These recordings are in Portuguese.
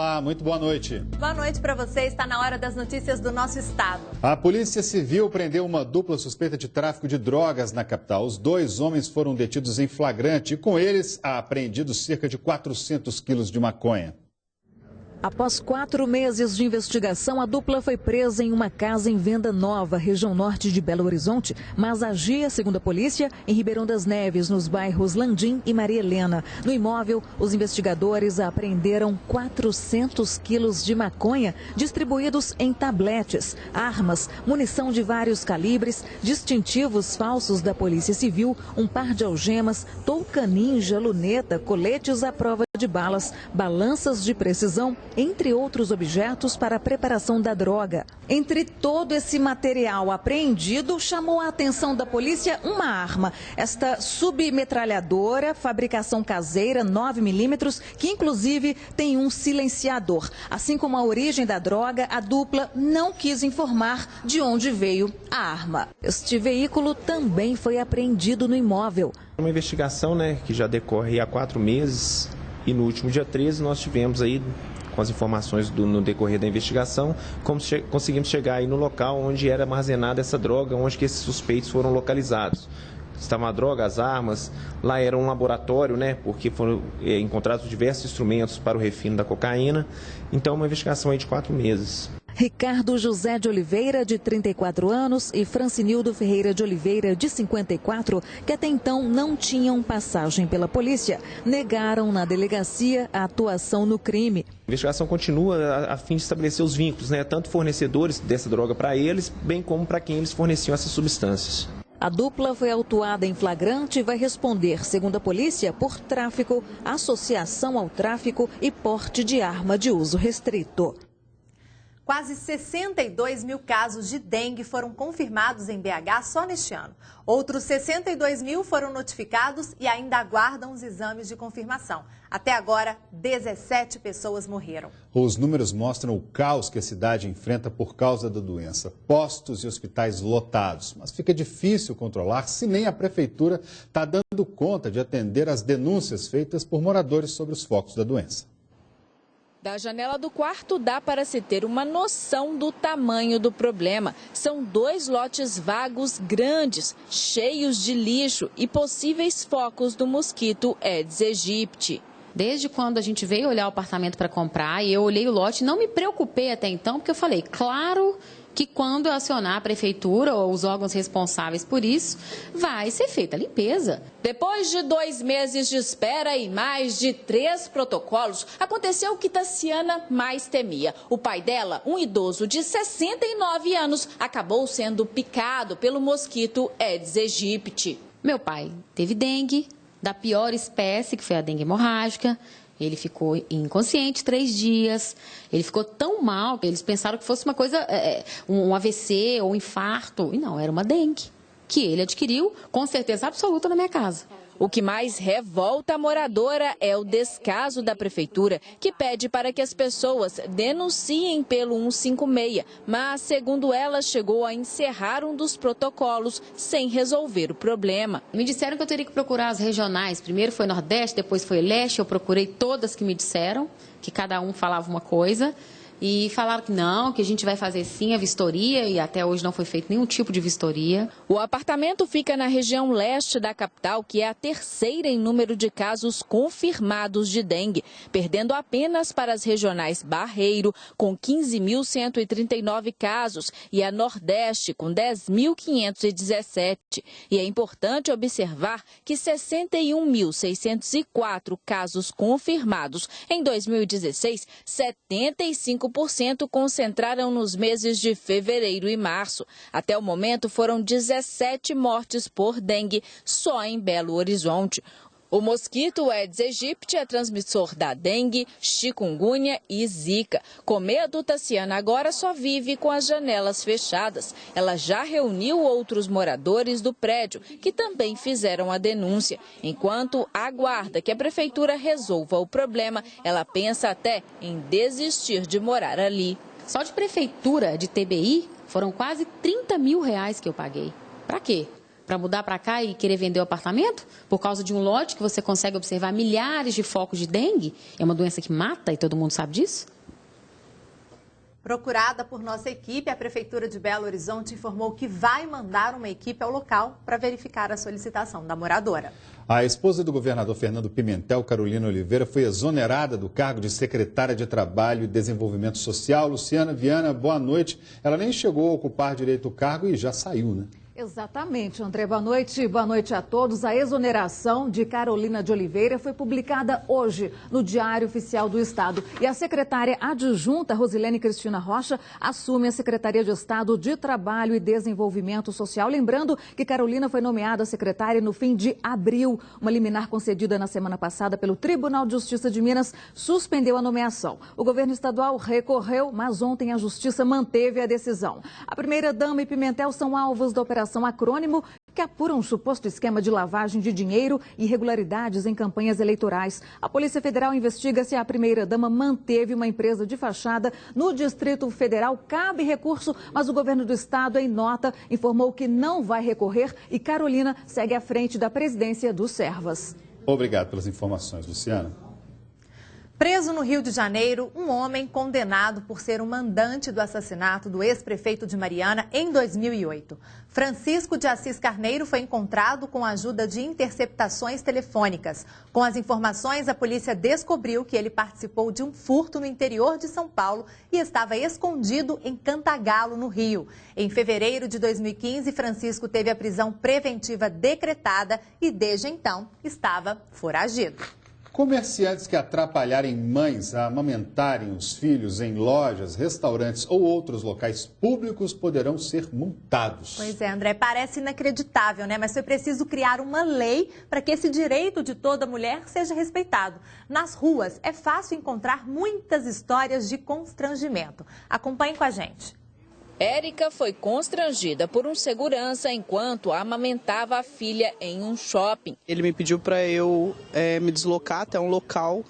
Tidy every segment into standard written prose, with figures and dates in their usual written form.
Olá, muito boa noite. Boa noite para você. Está na hora das notícias do nosso estado. A Polícia Civil prendeu uma dupla suspeita de tráfico de drogas na capital. Os 2 homens foram detidos em flagrante e com eles apreendidos cerca de 400 quilos de maconha. Após 4 meses de investigação, a dupla foi presa em uma casa em Venda Nova, região norte de Belo Horizonte, mas agia, segundo a polícia, em Ribeirão das Neves, nos bairros Landim e Maria Helena. No imóvel, os investigadores apreenderam 400 quilos de maconha, distribuídos em tabletes, armas, munição de vários calibres, distintivos falsos da Polícia Civil, um par de algemas, touca ninja, luneta, coletes à prova de balas, balanças de precisão, entre outros objetos para a preparação da droga. Entre todo esse material apreendido, chamou a atenção da polícia uma arma. Esta submetralhadora, fabricação caseira, 9mm, que inclusive tem um silenciador. Assim como a origem da droga, a dupla não quis informar de onde veio a arma. Este veículo também foi apreendido no imóvel. Uma investigação, que já decorre há 4 meses. E no último dia 13 nós tivemos aí, com as informações no decorrer da investigação, conseguimos chegar aí no local onde era armazenada essa droga, onde que esses suspeitos foram localizados. Estava a droga, as armas, lá era um laboratório, porque foram encontrados diversos instrumentos para o refino da cocaína. Então, uma investigação aí de 4 meses. Ricardo José de Oliveira, de 34 anos, e Francinildo Ferreira de Oliveira, de 54, que até então não tinham passagem pela polícia, negaram na delegacia a atuação no crime. A investigação continua a fim de estabelecer os vínculos, tanto fornecedores dessa droga para eles, bem como para quem eles forneciam essas substâncias. A dupla foi autuada em flagrante e vai responder, segundo a polícia, por tráfico, associação ao tráfico e porte de arma de uso restrito. Quase 62 mil casos de dengue foram confirmados em BH só neste ano. Outros 62 mil foram notificados e ainda aguardam os exames de confirmação. Até agora, 17 pessoas morreram. Os números mostram o caos que a cidade enfrenta por causa da doença. Postos e hospitais lotados. Mas fica difícil controlar se nem a prefeitura está dando conta de atender às denúncias feitas por moradores sobre os focos da doença. Da janela do quarto dá para se ter uma noção do tamanho do problema. São 2 lotes vagos grandes, cheios de lixo e possíveis focos do mosquito Aedes aegypti. Desde quando a gente veio olhar o apartamento para comprar e eu olhei o lote, não me preocupei até então, porque eu falei, claro que quando eu acionar a prefeitura ou os órgãos responsáveis por isso, vai ser feita a limpeza. Depois de 2 meses de espera e mais de 3 protocolos, aconteceu o que Tassiana mais temia. O pai dela, um idoso de 69 anos, acabou sendo picado pelo mosquito Aedes aegypti. Meu pai teve dengue, da pior espécie, que foi a dengue hemorrágica. Ele ficou inconsciente 3 dias, ele ficou tão mal que eles pensaram que fosse uma coisa, um AVC ou um infarto. E não, era uma dengue, que ele adquiriu com certeza absoluta na minha casa. O que mais revolta a moradora é o descaso da prefeitura, que pede para que as pessoas denunciem pelo 156, mas, segundo ela, chegou a encerrar um dos protocolos sem resolver o problema. Me disseram que eu teria que procurar as regionais. Primeiro foi Nordeste, depois foi Leste. Eu procurei todas que me disseram, que cada um falava uma coisa. E falaram que não, que a gente vai fazer sim a vistoria, e até hoje não foi feito nenhum tipo de vistoria. O apartamento fica na região leste da capital, que é a 3ª em número de casos confirmados de dengue, perdendo apenas para as regionais Barreiro, com 15.139 casos, e a Nordeste, com 10.517. E é importante observar que 61.604 casos confirmados em 2016, 75% concentraram nos meses de fevereiro e março. Até o momento foram 17 mortes por dengue só em Belo Horizonte. O mosquito Aedes aegypti é transmissor da dengue, chikungunya e zika. Com medo, Tassiana agora só vive com as janelas fechadas. Ela já reuniu outros moradores do prédio, que também fizeram a denúncia. Enquanto aguarda que a prefeitura resolva o problema, ela pensa até em desistir de morar ali. Só de prefeitura, de TBI, foram quase 30 mil reais que eu paguei. Para quê? para mudar para cá e querer vender o apartamento? Por causa de um lote que você consegue observar milhares de focos de dengue? É uma doença que mata e todo mundo sabe disso? Procurada por nossa equipe, a Prefeitura de Belo Horizonte informou que vai mandar uma equipe ao local para verificar a solicitação da moradora. A esposa do governador Fernando Pimentel, Carolina Oliveira, foi exonerada do cargo de secretária de Trabalho e Desenvolvimento Social. Luciana Viana, boa noite. Ela nem chegou a ocupar direito o cargo e já saiu, né? Exatamente, André. Boa noite a todos. A exoneração de Carolina de Oliveira foi publicada hoje no Diário Oficial do Estado. E a secretária adjunta, Rosilene Cristina Rocha, assume a Secretaria de Estado de Trabalho e Desenvolvimento Social. Lembrando que Carolina foi nomeada secretária no fim de abril. Uma liminar concedida na semana passada pelo Tribunal de Justiça de Minas suspendeu a nomeação. O governo estadual recorreu, mas ontem a Justiça manteve a decisão. A primeira-dama e Pimentel são alvos da Operação Acrônimo, que apura um suposto esquema de lavagem de dinheiro e irregularidades em campanhas eleitorais. A Polícia Federal investiga se a primeira-dama manteve uma empresa de fachada no Distrito Federal. Cabe recurso, mas o governo do estado, em nota, informou que não vai recorrer e Carolina segue à frente da presidência do Servas. Obrigado pelas informações, Luciana. Preso no Rio de Janeiro, um homem condenado por ser o mandante do assassinato do ex-prefeito de Mariana em 2008. Francisco de Assis Carneiro foi encontrado com a ajuda de interceptações telefônicas. Com as informações, a polícia descobriu que ele participou de um furto no interior de São Paulo e estava escondido em Cantagalo, no Rio. Em fevereiro de 2015, Francisco teve a prisão preventiva decretada e, desde então, estava foragido. Comerciantes que atrapalharem mães a amamentarem os filhos em lojas, restaurantes ou outros locais públicos poderão ser multados. Pois é, André, parece inacreditável, né? Mas foi preciso criar uma lei para que esse direito de toda mulher seja respeitado. Nas ruas é fácil encontrar muitas histórias de constrangimento. Acompanhe com a gente. Érica foi constrangida por um segurança enquanto amamentava a filha em um shopping. Ele me pediu para eu me deslocar até um local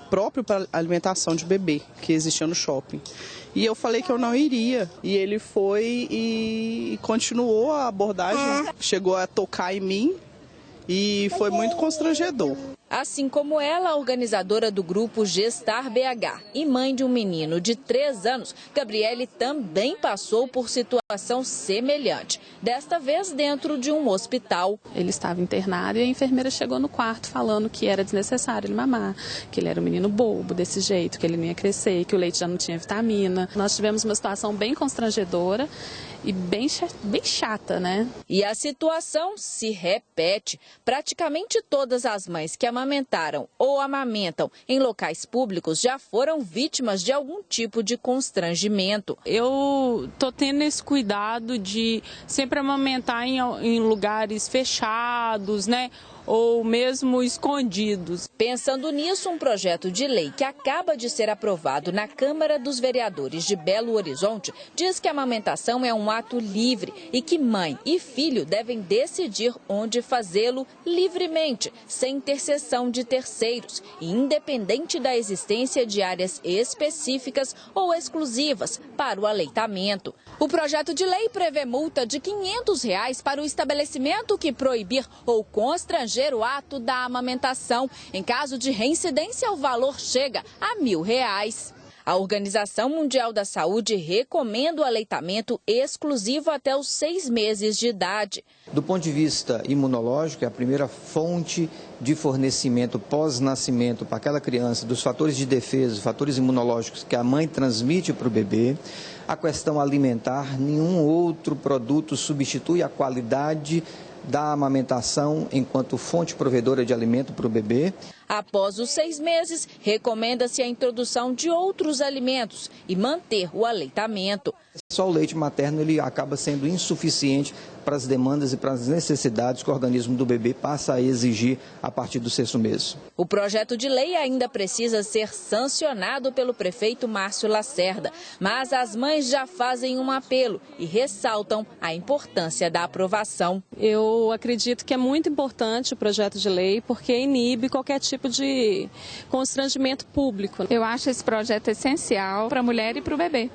próprio para alimentação de bebê, que existia no shopping. E eu falei que eu não iria. E ele foi e continuou a abordagem, chegou a tocar em mim e foi muito constrangedor. Assim como ela, a organizadora do grupo Gestar BH e mãe de um menino de 3 anos, Gabriele também passou por situação semelhante, desta vez dentro de um hospital. Ele estava internado e a enfermeira chegou no quarto falando que era desnecessário ele mamar, que ele era um menino bobo desse jeito, que ele não ia crescer, que o leite já não tinha vitamina. Nós tivemos uma situação bem constrangedora e bem chata, né? E a situação se repete. Praticamente todas as mães que amamentaram ou amamentam em locais públicos já foram vítimas de algum tipo de constrangimento. Eu tô tendo esse cuidado de sempre amamentar em lugares fechados, né? Ou mesmo escondidos. Pensando nisso, um projeto de lei que acaba de ser aprovado na Câmara dos Vereadores de Belo Horizonte diz que a amamentação é um ato livre e que mãe e filho devem decidir onde fazê-lo livremente, sem intercessão de terceiros e independente da existência de áreas específicas ou exclusivas para o aleitamento. O projeto de lei prevê multa de R$ 500 para o estabelecimento que proibir ou constranger o ato da amamentação. Em caso de reincidência, o valor chega a R$ 1.000. A Organização Mundial da Saúde recomenda o aleitamento exclusivo até os 6 meses de idade. Do ponto de vista imunológico, é a primeira fonte de fornecimento pós-nascimento para aquela criança dos fatores de defesa, fatores imunológicos que a mãe transmite para o bebê. A questão alimentar, nenhum outro produto substitui a qualidade da amamentação enquanto fonte provedora de alimento para o bebê. Após os 6 meses, recomenda-se a introdução de outros alimentos e manter o aleitamento. Só o leite materno ele acaba sendo insuficiente para as demandas e para as necessidades que o organismo do bebê passa a exigir a partir do 6º mês. O projeto de lei ainda precisa ser sancionado pelo prefeito Márcio Lacerda, mas as mães já fazem um apelo e ressaltam a importância da aprovação. Eu acredito que é muito importante o projeto de lei porque inibe qualquer tipo de constrangimento público. Eu acho esse projeto essencial para a mulher e para o bebê.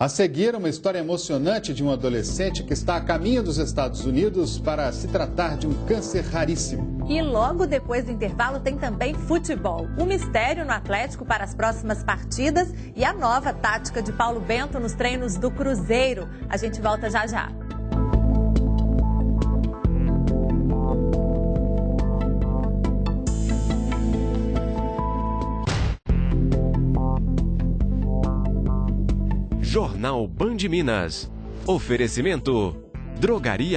A seguir, uma história emocionante de um adolescente que está a caminho dos Estados Unidos para se tratar de um câncer raríssimo. E logo depois do intervalo tem também futebol. O mistério no Atlético para as próximas partidas e a nova tática de Paulo Bento nos treinos do Cruzeiro. A gente volta já já. Jornal Band Minas. Oferecimento: Drogaria